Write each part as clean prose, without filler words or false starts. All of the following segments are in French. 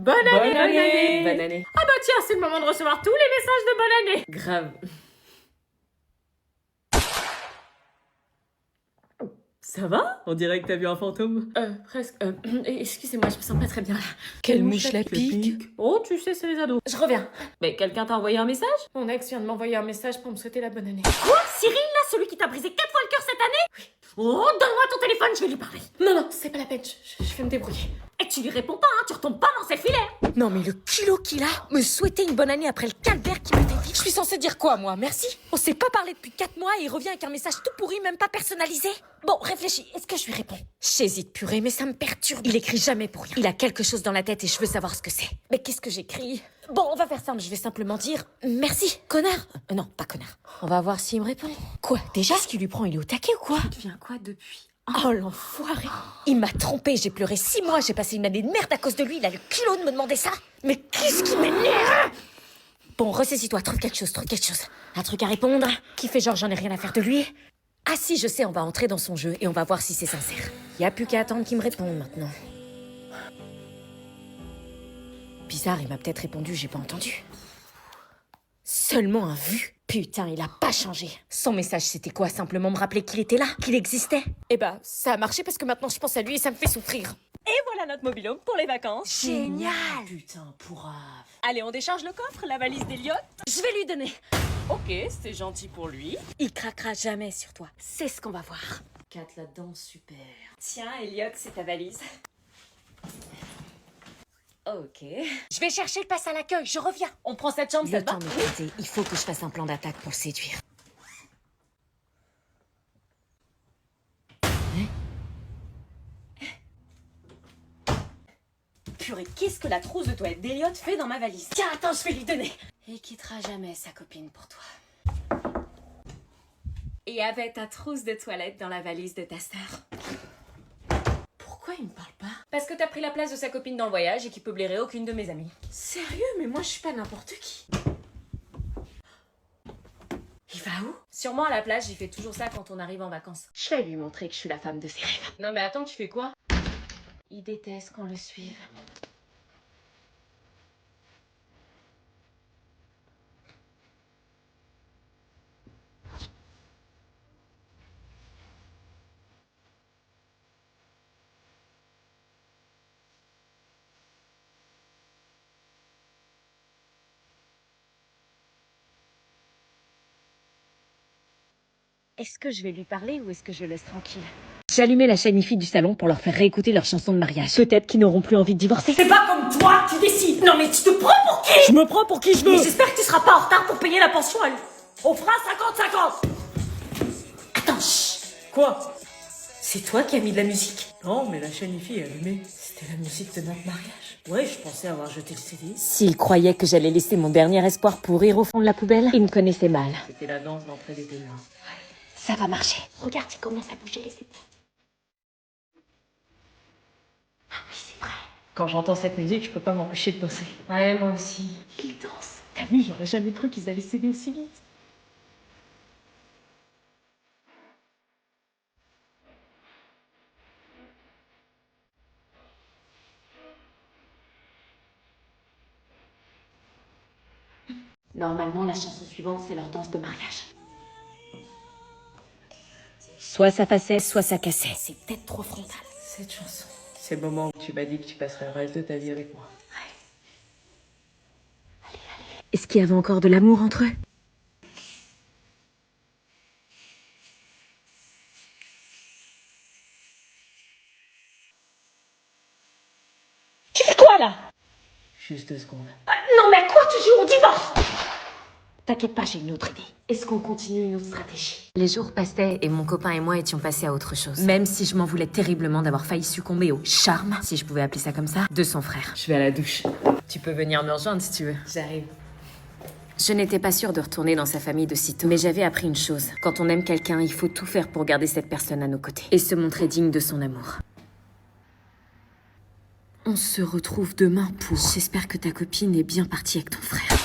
Bonne année, Bonne année. Bonne année. Ah bah tiens, c'est le moment de recevoir tous les messages de bonne année. Grave. Ça va? On dirait que t'as vu un fantôme. Presque. Excusez-moi, je me sens pas très bien là. Quelle mouche la pique. Oh, tu sais, c'est les ados. Je reviens. Mais quelqu'un t'a envoyé un message? Mon ex vient de m'envoyer un message pour me souhaiter la bonne année. Quoi? Cyril, là, celui qui t'a brisé 4 fois le cœur cette année? Oui. Oh, donne-moi ton téléphone, je vais lui parler. Non, c'est pas la peine, je vais me débrouiller. Et tu lui réponds pas, hein, tu retombes pas dans ses filets. Non mais le kilo qu'il a, me souhaiter une bonne année après le calvaire qui m'a fait vivre. Je suis censée dire quoi moi, merci? On s'est pas parlé depuis 4 mois et il revient avec un message tout pourri, même pas personnalisé. Bon, réfléchis, est-ce que je lui réponds? J'hésite purée, mais ça me perturbe. Il écrit jamais pour rien. Il a quelque chose dans la tête et je veux savoir ce que c'est. Mais qu'est-ce que j'écris? Bon, on va faire simple, je vais simplement dire merci, connard. Non, pas connard. On va voir s'il me répond. Quoi, déjà? Qu'est-ce qu'il lui prend? Il est au taquet ou quoi? Tu deviens quoi depuis? Oh l'enfoiré! Il m'a trompé, j'ai pleuré 6 mois, j'ai passé une année de merde à cause de lui, il a le culot de me demander ça! Mais qu'est-ce qui m'énerve! Bon, ressaisis-toi, trouve quelque chose. Un truc à répondre? Qui fait genre j'en ai rien à faire de lui? Ah si, je sais, on va entrer dans son jeu et on va voir si c'est sincère. Y a plus qu'à attendre qu'il me réponde maintenant. Bizarre, il m'a peut-être répondu, j'ai pas entendu. Seulement un vu. Putain, il a pas changé. Son message, c'était quoi? Simplement me rappeler qu'il était là, qu'il existait. Eh ben, ça a marché parce que maintenant je pense à lui et ça me fait souffrir. Et voilà notre mobil-home pour les vacances. Génial! Putain, pourrave. Allez, on décharge le coffre, la valise d'Eliott. Je vais lui donner. Ok, c'est gentil pour lui. Il craquera jamais sur toi. C'est ce qu'on va voir. 4 là-dedans, super. Tiens, Eliott, c'est ta valise. Ok. Je vais chercher le passe à l'accueil, je reviens. On prend cette chambre, ça Le te va? temps m'est compté. Il faut que je fasse un plan d'attaque pour le séduire. Purée, qu'est-ce que la trousse de toilette d'Eliott fait dans ma valise? Tiens, attends, je vais lui donner. Il quittera jamais sa copine pour toi. Et avait ta trousse de toilette dans la valise de ta sœur. Pourquoi il me parle pas? Parce que t'as pris la place de sa copine dans le voyage et qu'il peut blairer aucune de mes amies. Sérieux, mais moi je suis pas n'importe qui. Il va où? Sûrement à la plage, il fait toujours ça quand on arrive en vacances. Je vais lui montrer que je suis la femme de ses rêves. Non mais attends, tu fais quoi? Il déteste qu'on le suive. Est-ce que je vais lui parler ou est-ce que je le laisse tranquille? J'ai allumé la chaîne IFI du salon pour leur faire réécouter leur chanson de mariage. Peut-être qu'ils n'auront plus envie de divorcer. C'est pas comme toi, tu décides. Non mais tu te prends pour qui? Je me prends pour qui je veux. Mais j'espère que tu seras pas en retard pour payer la pension à lui. On fera 50-50. Attends, chut. Quoi? C'est toi qui as mis de la musique? Non, mais la chaîne IFI est allumée. C'était la musique de notre mariage. Ouais, je pensais avoir jeté le CD. S'il croyait que j'allais laisser mon dernier espoir pourrir au fond de la poubelle, il me connaissait mal. C'était la danse d'entrée des témoins. Ça va marcher. Regarde, il commence à bouger les épaules. Ah oui, c'est vrai. Quand j'entends cette musique, je peux pas m'empêcher de bosser. Ouais, moi aussi. Il danse. T'as vu, j'aurais jamais cru qu'ils allaient s'aider aussi vite. Normalement, la chanson suivante, c'est leur danse de mariage. Soit ça passait, soit ça cassait. C'est peut-être trop frontal. Cette chanson. C'est le moment où tu m'as dit que tu passerais le reste de ta vie avec moi. Est-ce qu'il y avait encore de l'amour entre eux? Tu fais quoi là? Juste 2 secondes. Non mais à quoi tu joues? On divorce! T'inquiète pas, j'ai une autre idée. Est-ce qu'on continue une autre stratégie? Les jours passaient et mon copain et moi étions passés à autre chose. Même si je m'en voulais terriblement d'avoir failli succomber au charme, si je pouvais appeler ça comme ça, de son frère. Je vais à la douche. Tu peux venir me rejoindre si tu veux. J'arrive. Je n'étais pas sûre de retourner dans sa famille de sitôt, mais j'avais appris une chose. Quand on aime quelqu'un, il faut tout faire pour garder cette personne à nos côtés. Et se montrer digne de son amour. On se retrouve demain pour... J'espère que ta copine est bien partie avec ton frère.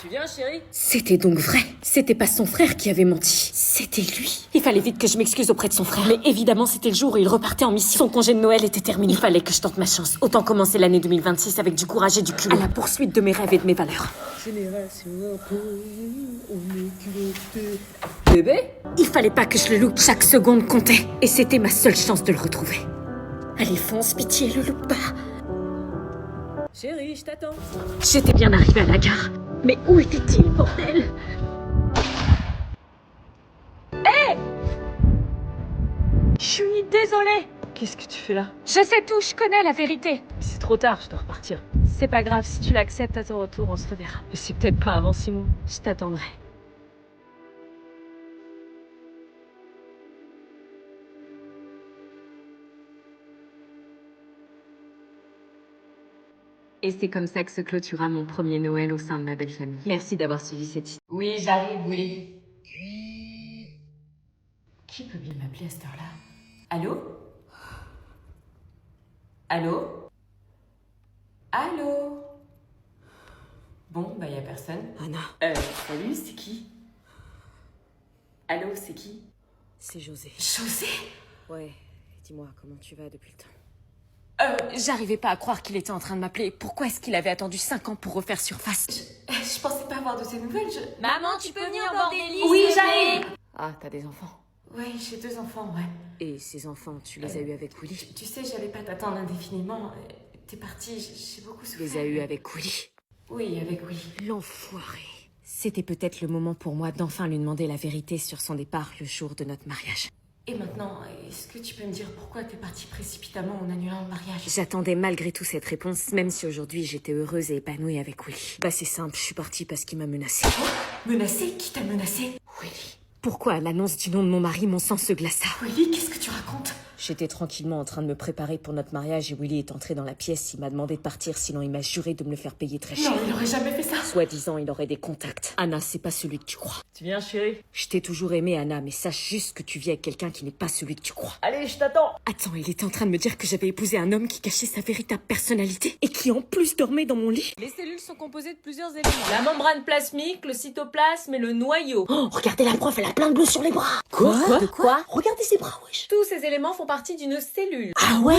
Tu viens, chérie? C'était donc vrai. C'était pas son frère qui avait menti. C'était lui. Il fallait vite que je m'excuse auprès de son frère. Mais évidemment, c'était le jour où il repartait en mission. Son congé de Noël était terminé. Il fallait que je tente ma chance. Autant commencer l'année 2026 avec du courage et du culot. À la poursuite de mes rêves et de mes valeurs. Bébé? Il fallait pas que je le loupe. Chaque seconde comptait. Et c'était ma seule chance de le retrouver. Allez, fonce, pitié, le loupe pas. Chérie, je t'attends. J'étais bien arrivée à la gare. Mais où était-il, bordel? Hé! Je suis désolée. Qu'est-ce que tu fais là? Je sais tout, je connais la vérité. C'est trop tard, je dois repartir. C'est pas grave, si tu l'acceptes à ton retour, on se reverra. Mais c'est peut-être pas avant 6 mois. Je t'attendrai. Et c'est comme ça que se clôtura mon premier Noël au sein de ma belle famille. Merci d'avoir suivi cette histoire. Oui, j'arrive, oui. Qui peut bien m'appeler à cette heure-là? Allô? Allô? Allô? Bon, bah y a personne. Anna, Salut, c'est qui? Allô, c'est qui? c'est José. José? Ouais, dis-moi, comment tu vas depuis le temps? J'arrivais pas à croire qu'il était en train de m'appeler. Pourquoi est-ce qu'il avait attendu 5 ans pour refaire surface? Je pensais pas avoir de ses nouvelles, Maman, tu peux venir border Lise? Oui, j'arrive! Ah, t'as des enfants. Oui, j'ai 2 enfants, ouais. Et ces enfants, tu les as eus avec Willy? Tu sais, j'allais pas t'attendre indéfiniment. T'es parti, j'ai beaucoup Tu souffert. les as eus avec Willy? Oui, avec Willy. L'enfoiré. C'était peut-être le moment pour moi d'enfin lui demander la vérité sur son départ le jour de notre mariage. Et maintenant, est-ce que tu peux me dire pourquoi t'es parti précipitamment en annulant le mariage? J'attendais malgré tout cette réponse, même si aujourd'hui j'étais heureuse et épanouie avec Willy. Bah c'est simple, je suis partie parce qu'il m'a menacée. Menacé? Qui t'a menacé? Willy. Pourquoi à l'annonce du nom de mon mari, mon sang se glaça? Willy, qu'est-ce que tu racontes? J'étais tranquillement en train de me préparer pour notre mariage et Willy est entré dans la pièce. Il m'a demandé de partir, sinon il m'a juré de me le faire payer très cher. Non, il aurait jamais fait ça. Soi-disant, il aurait des contacts. Anna, c'est pas celui que tu crois. Tu viens, chérie? Je t'ai toujours aimé, Anna, mais sache juste que tu vis avec quelqu'un qui n'est pas celui que tu crois. Allez, je t'attends! Attends, il était en train de me dire que j'avais épousé un homme qui cachait sa véritable personnalité et qui en plus dormait dans mon lit. Les cellules sont composées de plusieurs éléments. La membrane plasmique, le cytoplasme et le noyau. Oh, regardez la prof, elle a plein de bleu sur les bras. De quoi? Regardez ses bras, wesh. Tous ces éléments font partie d'une cellule. Ah ouais?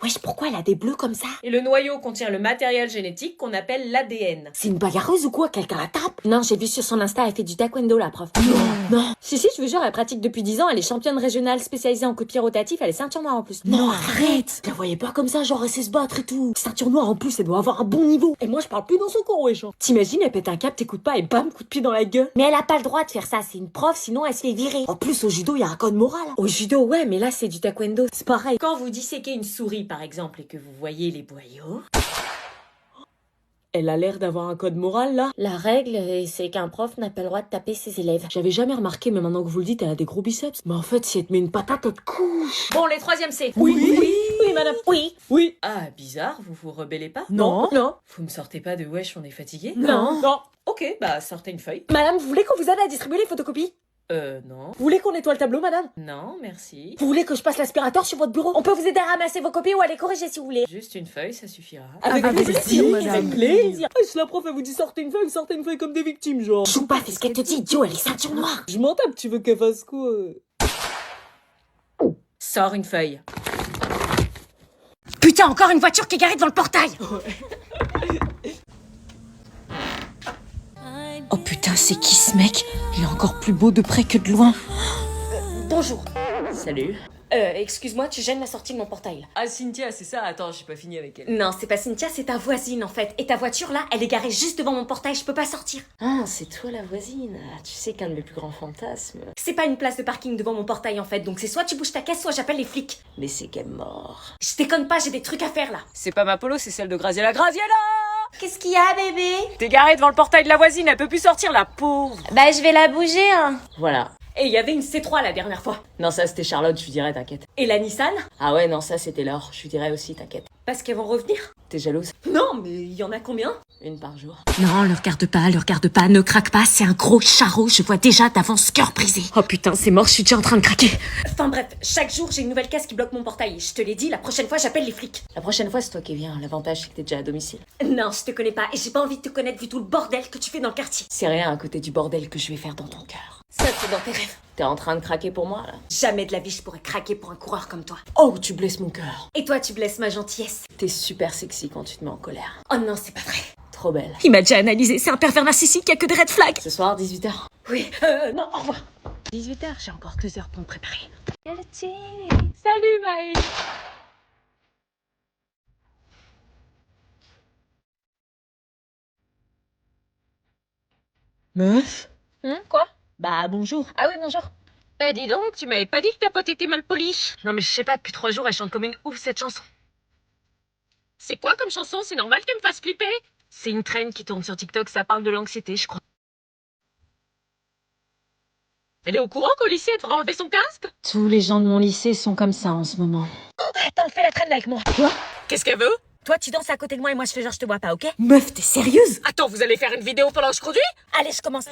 Wesh, pourquoi elle a des bleus comme ça? Et le noyau contient le matériel génétique qu'on appelle l'ADN. C'est une bagarreuse ou quoi? Quelqu'un la tape? Non, j'ai vu sur son Insta, elle fait du taekwondo, la prof. Non. Si, je vous jure, elle pratique depuis 10 ans, elle est championne régionale spécialisée en coup de pied rotatif, elle est ceinture noire en plus. Non, arrête! Je la voyais pas comme ça, genre elle sait se battre et tout. Ceinture noire en plus, elle doit avoir un bon niveau. Et moi, je parle plus dans son cours, wesh. T'imagines, elle pète un câble, t'écoutes pas et bam, coup de pied dans la gueule. Mais elle a pas le droit de faire ça, c'est une prof, sinon elle se fait virer. En plus, au judo, il y a un code moral. Au judo, ouais, mais là, c'est du taekwondo, c'est pareil. Quand vous disséquez une souris, par exemple, et que vous voyez les boyaux... Elle a l'air d'avoir un code moral, là. La règle, c'est qu'un prof n'a pas le droit de taper ses élèves. J'avais jamais remarqué, mais maintenant que vous le dites, elle a des gros biceps. Mais en fait, si elle te met une patate, elle te couche. Bon, les troisièmes C. Oui, madame. Oui. Ah, bizarre, vous vous rebellez pas? Non. Vous me sortez pas de wesh, on est fatigué? Non. Ok, bah sortez une feuille. Madame, vous voulez qu'on vous aide à distribuer les photocopies? Non. Vous voulez qu'on nettoie le tableau, madame? Non, merci. Vous voulez que je passe l'aspirateur sur votre bureau? On peut vous aider à ramasser vos copies ou à les corriger si vous voulez. Juste une feuille, ça suffira. Avec plaisir, madame. Avec plaisir. Si la prof, elle vous dit sortez une feuille comme des victimes, genre. Joue pas, fais ce qu'elle te dit, idiot, elle est ceinture noire. Je m'en tape, tu veux qu'elle fasse quoi? Sors une feuille. Putain, encore une voiture qui est garée devant le portail. Oh putain, c'est qui ce mec? Il est encore plus beau de près que de loin. Bonjour. Salut. Excuse-moi, tu gênes la sortie de mon portail là. Ah, Cynthia, c'est ça? Attends, j'ai pas fini avec elle. Non, c'est pas Cynthia, c'est ta voisine en fait. Et ta voiture là, elle est garée juste devant mon portail, je peux pas sortir. Ah, c'est toi la voisine. Ah, tu sais qu'un de mes plus grands fantasmes, C'est pas une place de parking devant mon portail en fait, donc c'est soit tu bouges ta caisse, soit j'appelle les flics. mais c'est qu'elle est morte. Je déconne pas, j'ai des trucs à faire là. C'est pas ma polo, c'est celle de Graziella. Graziella! Qu'est-ce qu'il y a bébé? T'es garée devant le portail de la voisine, elle peut plus sortir, la pauvre. Bah je vais la bouger hein. Voilà. Et il y avait une C3 la dernière fois. Non, ça c'était Charlotte, je lui dirais, t'inquiète. Et la Nissan? Ah ouais, non, ça c'était Laure, je lui dirais aussi, t'inquiète. Parce qu'elles vont revenir. T'es jalouse? Non, mais il y en a combien? Une par jour. Non, le regarde pas, ne craque pas, c'est un gros charreau, je vois déjà d'avance cœur brisé. Oh putain, c'est mort, je suis déjà en train de craquer. Enfin bref, chaque jour j'ai une nouvelle caisse qui bloque mon portail. Je te l'ai dit, la prochaine fois j'appelle les flics. La prochaine fois, c'est toi qui viens. L'avantage, c'est que t'es déjà à domicile. Non, je te connais pas et j'ai pas envie de te connaître vu tout le bordel que tu fais dans le quartier. C'est rien à côté du bordel que je vais faire dans ton cœur. Ça, c'est dans tes rêves. T'es en train de craquer pour moi, là? Jamais de la vie je pourrais craquer pour un coureur comme toi. Oh, tu blesses mon cœur. Et toi, tu blesses ma gentillesse. T'es super sexy quand tu te mets en colère. Oh non, c'est pas vrai. Trop belle. Il m'a déjà analysé, c'est un pervers narcissique, y a que des red flags. Ce soir, 18h. Oui, non, au revoir. 18h, j'ai encore 2 heures pour me préparer. Salut, Maë. Meuf? Quoi? Bah, bonjour. Ah oui, bonjour. Bah, dis donc, tu m'avais pas dit que ta pote était mal polie. Non, mais je sais pas, depuis 3 jours, elle chante comme une ouf cette chanson. C'est quoi comme chanson? C'est normal qu'elle me fasse flipper? C'est une traîne qui tourne sur TikTok, ça parle de l'anxiété, je crois. Elle est au courant qu'au lycée, elle devrait enlever son casque? Tous les gens de mon lycée sont comme ça en ce moment. Attends, fais la traîne avec moi. Qu'est-ce qu'elle veut? Toi, tu danses à côté de moi et moi je fais genre je te vois pas, ok? Meuf, t'es sérieuse? Attends, vous allez faire une vidéo pendant que je conduis? Allez, je commence.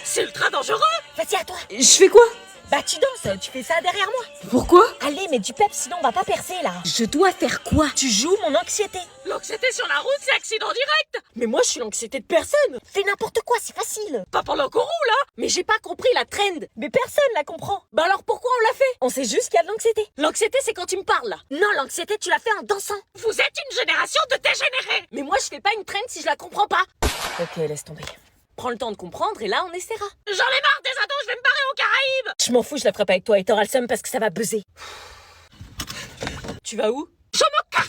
C'est ultra dangereux! Vas-y, à toi. Je fais quoi? Bah, tu danses, tu fais ça derrière moi. Pourquoi? Allez, mais du pep, sinon on va pas percer là. Je dois faire quoi? Tu joues mon anxiété. L'anxiété sur la route, c'est accident direct! Mais moi, je suis l'anxiété de personne. Fais n'importe quoi, c'est facile. Pas pendant qu'on roule, là! Mais j'ai pas compris la trend. Mais personne la comprend. Bah alors pourquoi on l'a fait? On sait juste qu'il y a de l'anxiété. L'anxiété, c'est quand tu me parles, là. Non, l'anxiété, tu l'as fait en dansant. Vous êtes une génération de dégénérés! Mais moi, je fais pas une trend si je la comprends pas. Ok, laisse tomber. Prends le temps de comprendre et là, on essaiera. J'en ai marre des ados, je vais me barrer aux Caraïbes! Je m'en fous, je la ferai pas avec toi et t'auras le seum parce que ça va buzzer. Tu vas où? Je me casse!